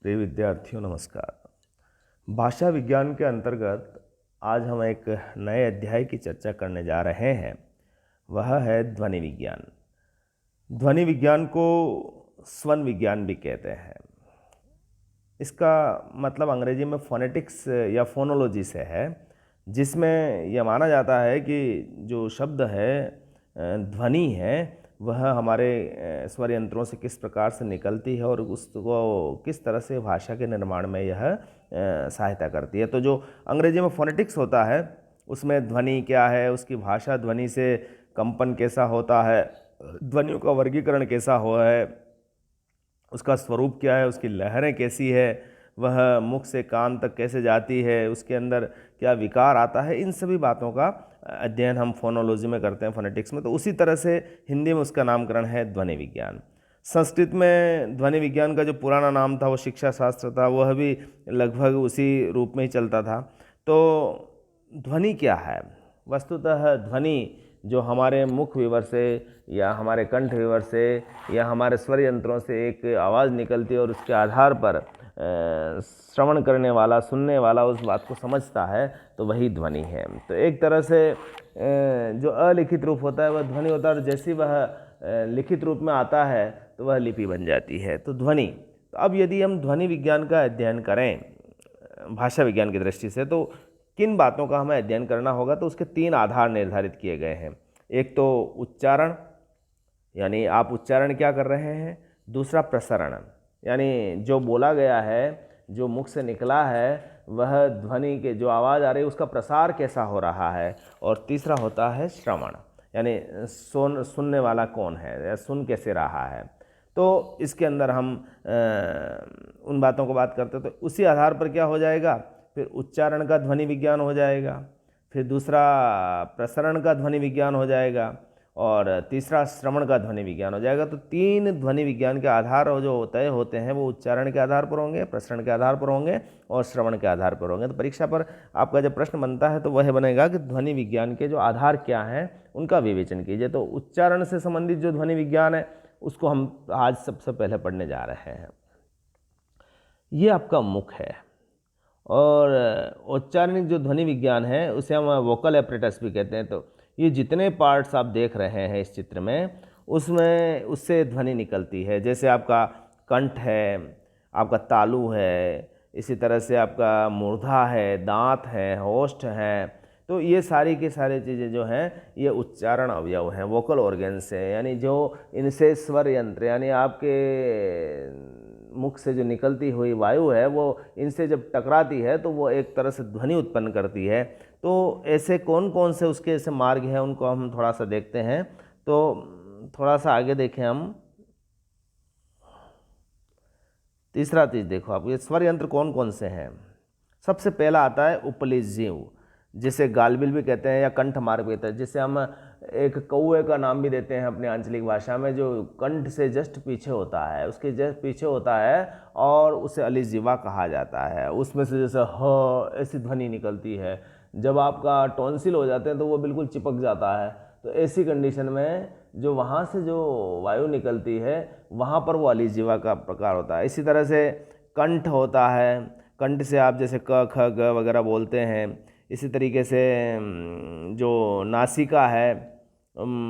प्रिय विद्यार्थियों नमस्कार। भाषा विज्ञान के अंतर्गत आज हम एक नए अध्याय की चर्चा करने जा रहे हैं। वह है ध्वनि विज्ञान। ध्वनि विज्ञान को स्वन विज्ञान भी कहते हैं। इसका मतलब अंग्रेजी में फोनेटिक्स या फोनोलॉजी से है, जिसमें यह माना जाता है कि जो शब्द है, ध्वनि है, वह हमारे स्वर यंत्रों से किस प्रकार से निकलती है और उसको किस तरह से भाषा के निर्माण में यह सहायता करती है। तो जो अंग्रेजी में फोनेटिक्स होता है, उसमें ध्वनि क्या है, उसकी भाषा, ध्वनि से कंपन कैसा होता है, ध्वनियों का वर्गीकरण कैसा हुआ है, उसका स्वरूप क्या है, उसकी लहरें कैसी है, वह मुख से कान तक कैसे जाती है, उसके अंदर क्या विकार आता है, इन सभी बातों का अध्ययन हम फोनोलॉजी में करते हैं, फोनेटिक्स में। तो उसी तरह से हिंदी में उसका नामकरण है ध्वनि विज्ञान। संस्कृत में ध्वनि विज्ञान का जो पुराना नाम था वो शिक्षा शास्त्र था, वह भी लगभग उसी रूप में ही चलता था। तो ध्वनि क्या है? वस्तुतः ध्वनि जो हमारे मुख विवर से या हमारे कंठ विवर से या हमारे स्वर यंत्रों से एक आवाज़ निकलती है और उसके आधार पर श्रवण करने वाला, सुनने वाला उस बात को समझता है, तो वही ध्वनि है। तो एक तरह से जो अलिखित रूप होता है वह ध्वनि होता है, और जैसे वह लिखित रूप में आता है तो वह लिपि बन जाती है, तो ध्वनि। तो अब यदि हम ध्वनि विज्ञान का अध्ययन करें भाषा विज्ञान की दृष्टि से, तो किन बातों का हमें अध्ययन करना होगा? तो उसके 3 आधार निर्धारित किए गए हैं। एक तो उच्चारण, यानी आप उच्चारण क्या कर रहे हैं। दूसरा प्रसरण, यानी जो बोला गया है, जो मुख से निकला है, वह ध्वनि के जो आवाज़ आ रही है उसका प्रसार कैसा हो रहा है। और तीसरा होता है श्रवण, यानी सुनने वाला कौन है या सुन कैसे रहा है। तो इसके अंदर हम उन बातों को बात करते हैं। तो उसी आधार पर क्या हो जाएगा, फिर उच्चारण का ध्वनि विज्ञान हो जाएगा, फिर दूसरा प्रसरण का ध्वनि विज्ञान हो जाएगा, और तीसरा श्रवण का ध्वनि विज्ञान हो जाएगा। तो 3 ध्वनि विज्ञान के आधार जो तय होते हैं वो उच्चारण के आधार पर होंगे, प्रसरण के आधार पर होंगे और श्रवण के आधार पर होंगे। तो परीक्षा पर आपका जब प्रश्न बनता है तो वह बनेगा कि ध्वनि विज्ञान के जो आधार क्या हैं उनका विवेचन कीजिए। तो उच्चारण से संबंधित जो ध्वनि विज्ञान है उसको हम आज सबसे पहले पढ़ने जा रहे हैं। ये आपका मुख है, और उच्चारणिक जो ध्वनि विज्ञान है उसे हम वोकल एपरेटस भी कहते हैं। तो ये जितने पार्ट्स आप देख रहे हैं इस चित्र में, उसमें उससे ध्वनि निकलती है। जैसे आपका कंठ है, आपका तालु है, इसी तरह से आपका मूर्धा है, दांत है, होष्ठ है। तो ये सारी की सारी चीज़ें जो हैं ये उच्चारण अवयव हैं, वोकल ऑर्गेन्स हैं, यानी जो इनसे स्वर यंत्र, यानी आपके मुख से जो निकलती हुई वायु है वो इनसे जब टकराती है तो वो एक तरह से ध्वनि उत्पन्न करती है। तो ऐसे कौन कौन से उसके ऐसे मार्ग हैं उनको हम थोड़ा सा देखते हैं। तो थोड़ा सा आगे देखें हम, तीसरा चीज़ देखो आप, ये स्वर यंत्र कौन कौन से हैं। सबसे पहला आता है उपली जीव, जिसे गालबिल भी कहते हैं या कंठ मार्ग भी कहते हैं, जिसे हम एक कौए का नाम भी देते हैं अपनी आंचलिक भाषा में, जो कंठ से जस्ट पीछे होता है, उसके जस्ट पीछे होता है, और उसे अलिजीवा कहा जाता है। उसमें से जैसे ह ऐसी ध्वनि निकलती है। जब आपका टॉन्सिल हो जाते हैं तो वो बिल्कुल चिपक जाता है। तो ऐसी कंडीशन में जो वहाँ से जो वायु निकलती है वहाँ पर वो अलिजीवा का प्रकार होता है। इसी तरह से कंठ होता है, कंठ से आप जैसे क ख ग वगैरह बोलते हैं। इसी तरीके से जो नासिका है,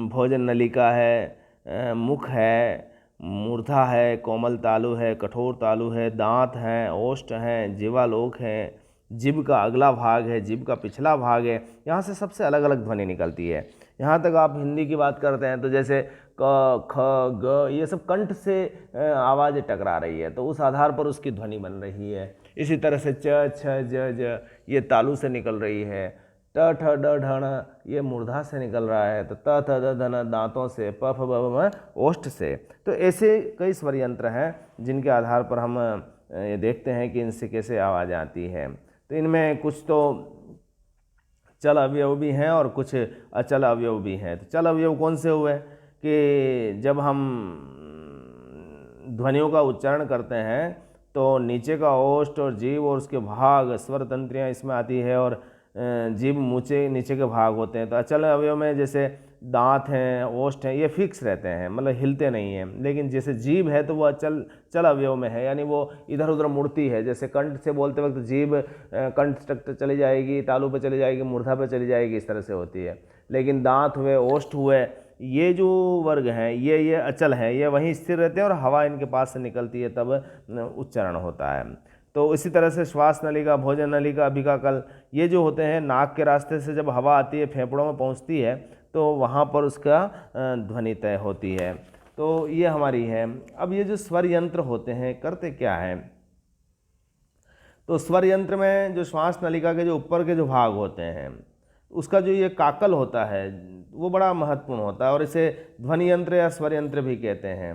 भोजन नलिका है, मुख है, मूर्धा है, कोमल तालु है, कठोर तालु है, दांत हैं, ओष्ठ हैं, जीवालोक है, जिभ का अगला भाग है, जिभ का पिछला भाग है। यहाँ से सबसे अलग अलग ध्वनि निकलती है। यहाँ तक आप हिंदी की बात करते हैं तो जैसे क ख ग, ये सब कंठ से आवाज़ टकरा रही है तो उस आधार पर उसकी ध्वनि बन रही है। इसी तरह से च छ ज ज ये तालु से निकल रही है, ट ठ ड ढ ण ये मूर्धा से निकल रहा है, तो त थ द ध न दांतों से, प फ ब भ म ओष्ठ से। तो ऐसे कई स्वर यंत्र हैं जिनके आधार पर हम ये देखते हैं कि इनसे कैसे आवाज़ आती है। तो इनमें कुछ तो चल अवयव भी हैं और कुछ अचल अवयव भी हैं। तो चल अवयव कौन से हुए कि जब हम ध्वनियों का उच्चारण करते हैं तो नीचे का ओष्ठ और जीभ और उसके भाग, स्वर तंत्रियाँ इसमें आती है, और जीभ नीचे नीचे के भाग होते हैं। तो अचल अवयव में जैसे दांत हैं, ओष्ठ हैं, ये फिक्स रहते हैं, मतलब हिलते नहीं हैं। लेकिन जैसे जीभ है तो वो अचल चल अवयव में है, यानी वो इधर उधर मुड़ती है। जैसे कंठ से बोलते वक्त जीभ कंठ तक चली जाएगी, तालू पे चली जाएगी, मूर्धा पे चली जाएगी, इस तरह से होती है। लेकिन दांत हुए, ओष्ठ हुए, ये जो वर्ग हैं ये अचल हैं, ये वहीं स्थिर रहते हैं और हवा इनके पास से निकलती है तब उच्चारण होता है। तो इसी तरह से श्वास नलिका, भोजन नलिका, अभिकाकल, ये जो होते हैं नाक के रास्ते से जब हवा आती है फेफड़ों में पहुंचती है तो वहाँ पर उसका ध्वनि तय होती है। तो ये हमारी है। अब ये जो स्वर यंत्र होते हैं करते क्या है, तो स्वर यंत्र में जो श्वास नलिका के जो ऊपर के जो भाग होते हैं उसका जो ये काकल होता है वो बड़ा महत्वपूर्ण होता है और इसे ध्वनि यंत्र या स्वर यंत्र भी कहते हैं।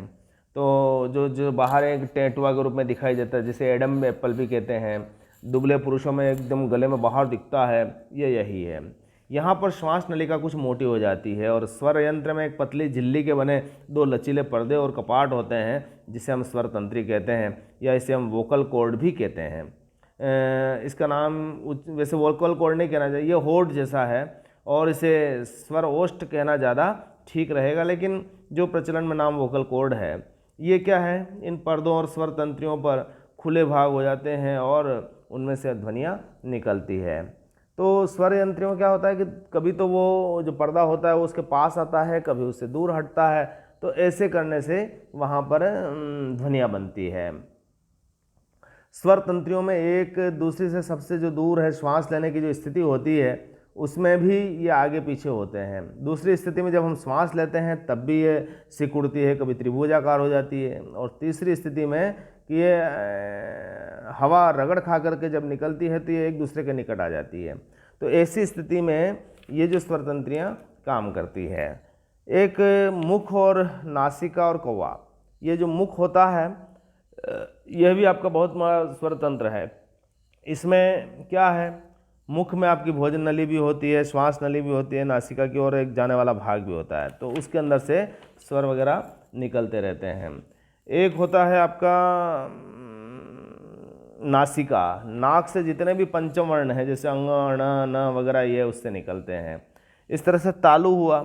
तो जो जो बाहर एक टेंटुआ के रूप में दिखाई देता है, जिसे एडम एप्पल भी कहते हैं, दुबले पुरुषों में एकदम गले में बाहर दिखता है, ये यही है। यहाँ पर श्वास नलिका कुछ मोटी हो जाती है और स्वर यंत्र में एक पतली झिल्ली के बने दो लचीले पर्दे और कपाट होते हैं जिसे हम स्वर तंत्री कहते हैं या इसे हम वोकल कॉर्ड भी कहते हैं। इसका नाम वैसे वोकल कॉर्ड नहीं कहना चाहिए, ये होठ जैसा है और इसे स्वर ओष्ठ कहना ज़्यादा ठीक रहेगा, लेकिन जो प्रचलन में नाम वोकल कॉर्ड है, ये क्या है, इन पर्दों और स्वर तंत्रियों पर खुले भाग हो जाते हैं और उनमें से ध्वनियाँ निकलती है। तो स्वर यंत्रियों क्या होता है कि कभी तो वो जो पर्दा होता है वो उसके पास आता है, कभी उससे दूर हटता है, तो ऐसे करने से वहाँ पर ध्वनियाँ बनती है। स्वर तंत्रियों में एक दूसरे से सबसे जो दूर है श्वास लेने की जो स्थिति होती है उसमें भी ये आगे पीछे होते हैं। दूसरी स्थिति में जब हम श्वास लेते हैं तब भी ये सिकुड़ती है, कभी त्रिभुजाकार हो जाती है, और तीसरी स्थिति में कि ये हवा रगड़ खा करके जब निकलती है तो ये एक दूसरे के निकट आ जाती है। तो ऐसी स्थिति में ये जो स्वर तंत्रियाँ काम करती है। एक मुख और नासिका और कौवा, ये जो मुख होता है यह भी आपका बहुत बड़ा स्वर तंत्र है। इसमें क्या है, मुख में आपकी भोजन नली भी होती है, श्वास नली भी होती है, नासिका की ओर एक जाने वाला भाग भी होता है, तो उसके अंदर से स्वर वगैरह निकलते रहते हैं। एक होता है आपका नासिका, नाक से जितने भी पंचम वर्ण हैं जैसे अंग, अण, न वगैरह ये उससे निकलते हैं। इस तरह से तालु हुआ,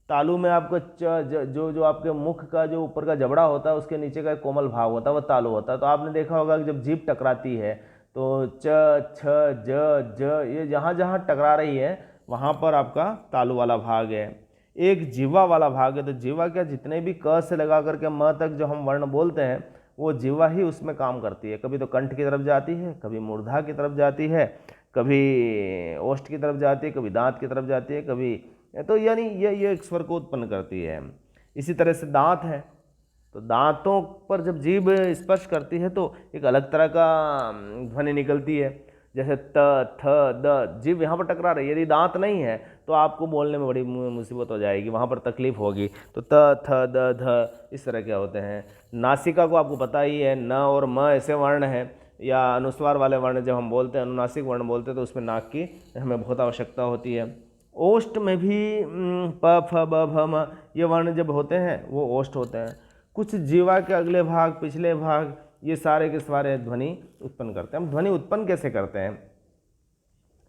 तालु में आपका जो आपके मुख का जो ऊपर का जबड़ा होता है उसके नीचे का एक कोमल भाग होता है, वह तालु होता है। तो आपने देखा होगा कि जब जीभ टकराती है तो च, छ, ज ये जहाँ जहाँ टकरा रही है वहाँ पर आपका तालु वाला भाग है। एक जीवा वाला भाग है, तो जीवा क्या, जितने भी क से लगा करके म तक जो हम वर्ण बोलते हैं वो जीवा ही उसमें काम करती है। कभी तो कंठ की तरफ जाती है, कभी मूर्धा की तरफ जाती है, कभी ओष्ठ की तरफ जाती है, कभी दांत की तरफ जाती है, कभी, तो यानी ये एक स्वर को उत्पन्न करती है। इसी तरह से दांत है, तो दांतों पर जब जीभ स्पर्श करती है तो एक अलग तरह का ध्वनि निकलती है, जैसे त, थ, द, जीभ यहाँ पर टकरा रही है। यदि दांत नहीं है तो आपको बोलने में बड़ी मुसीबत हो जाएगी, वहाँ पर तकलीफ होगी। तो त, थ, द, ध इस तरह के होते हैं। नासिका को आपको पता ही है, न और म ऐसे वर्ण हैं, या अनुस्वार वाले वर्ण जब हम बोलते हैं, अनुनासिक वर्ण बोलते हैं, तो उसमें नाक की हमें बहुत आवश्यकता होती है। ओष्ठ में भी प, फ, ब, भ, म ये वर्ण जब होते हैं वो ओष्ठ होते हैं। कुछ जीवा के अगले भाग, पिछले भाग, ये सारे के सारे ध्वनि उत्पन्न करते हैं। हम ध्वनि उत्पन्न कैसे करते हैं,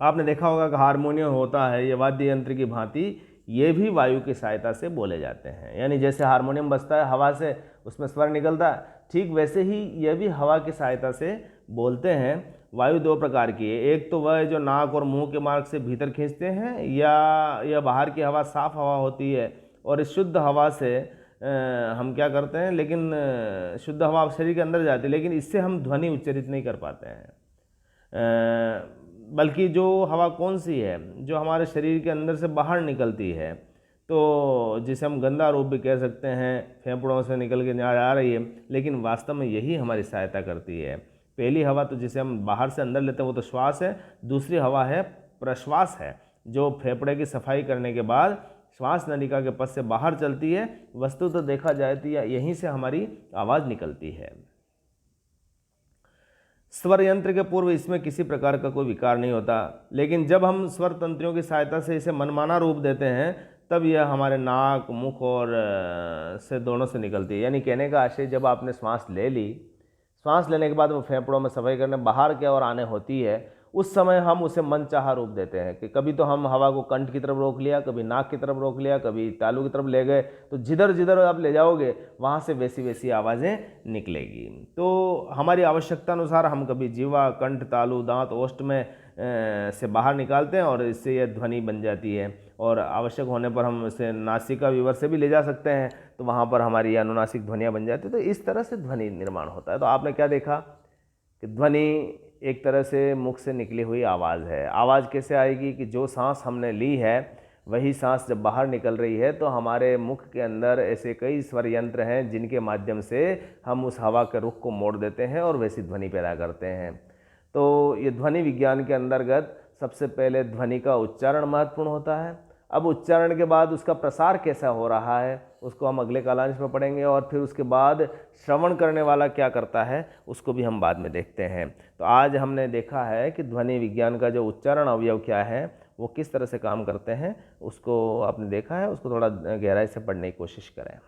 आपने देखा होगा कि हारमोनियम होता है, ये वाद्य यंत्र की भांति ये भी वायु की सहायता से बोले जाते हैं। यानी जैसे हारमोनियम बजता है हवा से, उसमें स्वर निकलता है, ठीक वैसे ही ये भी हवा की सहायता से बोलते हैं। वायु दो प्रकार की है, एक तो वह जो नाक और मुंह के मार्ग से भीतर खींचते हैं, या बाहर की हवा साफ हवा होती है और इस शुद्ध हवा से हम क्या करते हैं, लेकिन शुद्ध हवा शरीर के अंदर जाती है, लेकिन इससे हम ध्वनि उच्चारित नहीं कर पाते हैं। बल्कि जो हवा कौन सी है, जो हमारे शरीर के अंदर से बाहर निकलती है, तो जिसे हम गंदा रूप भी कह सकते हैं, फेफड़ों से निकल के आ रही है, लेकिन वास्तव में यही हमारी सहायता करती है। पहली हवा तो जिसे हम बाहर से अंदर लेते हैं वो तो श्वास है, दूसरी हवा है प्रश्वास है, जो फेफड़े की सफाई करने के बाद श्वास नलिका के पथ से बाहर चलती है। वस्तु तो देखा जाए तो यहीं से हमारी आवाज़ निकलती है। स्वर यंत्र के पूर्व इसमें किसी प्रकार का कोई विकार नहीं होता, लेकिन जब हम स्वर तंत्रियों की सहायता से इसे मनमाना रूप देते हैं तब यह हमारे नाक, मुख और से दोनों से निकलती है। यानी कहने का आशय, जब आपने श्वास ले ली, श्वास लेने के बाद वो फेफड़ों में सफाई करने बाहर की ओर आने होती है, उस समय हम उसे मनचाहा रूप देते हैं कि कभी तो हम हवा को कंठ की तरफ रोक लिया, कभी नाक की तरफ रोक लिया, कभी तालू की तरफ ले गए, तो जिधर जिधर आप ले जाओगे वहाँ से वैसी वैसी आवाज़ें निकलेगी। तो हमारी आवश्यकता अनुसार हम कभी जीवा, कंठ, तालू, दांत, ओष्ठ में से बाहर निकालते हैं और इससे यह ध्वनि बन जाती है। और आवश्यक होने पर हम इसे नासिका विवर से भी ले जा सकते हैं, तो वहाँ पर हमारी अनुनासिक ध्वनियाँ बन जाती है। तो इस तरह से ध्वनि निर्माण होता है। तो आपने क्या देखा कि ध्वनि एक तरह से मुख से निकली हुई आवाज़ है। आवाज़ कैसे आएगी कि जो सांस हमने ली है वही सांस जब बाहर निकल रही है तो हमारे मुख के अंदर ऐसे कई स्वर यंत्र हैं जिनके माध्यम से हम उस हवा के रुख को मोड़ देते हैं और वैसी ध्वनि पैदा करते हैं। तो ये ध्वनि विज्ञान के अंतर्गत सबसे पहले ध्वनि का उच्चारण महत्वपूर्ण होता है। अब उच्चारण के बाद उसका प्रसार कैसा हो रहा है उसको हम अगले कालांश में पढ़ेंगे, और फिर उसके बाद श्रवण करने वाला क्या करता है उसको भी हम बाद में देखते हैं। तो आज हमने देखा है कि ध्वनि विज्ञान का जो उच्चारण अवयव क्या है वो किस तरह से काम करते हैं, उसको आपने देखा है, उसको थोड़ा गहराई से पढ़ने की कोशिश करें।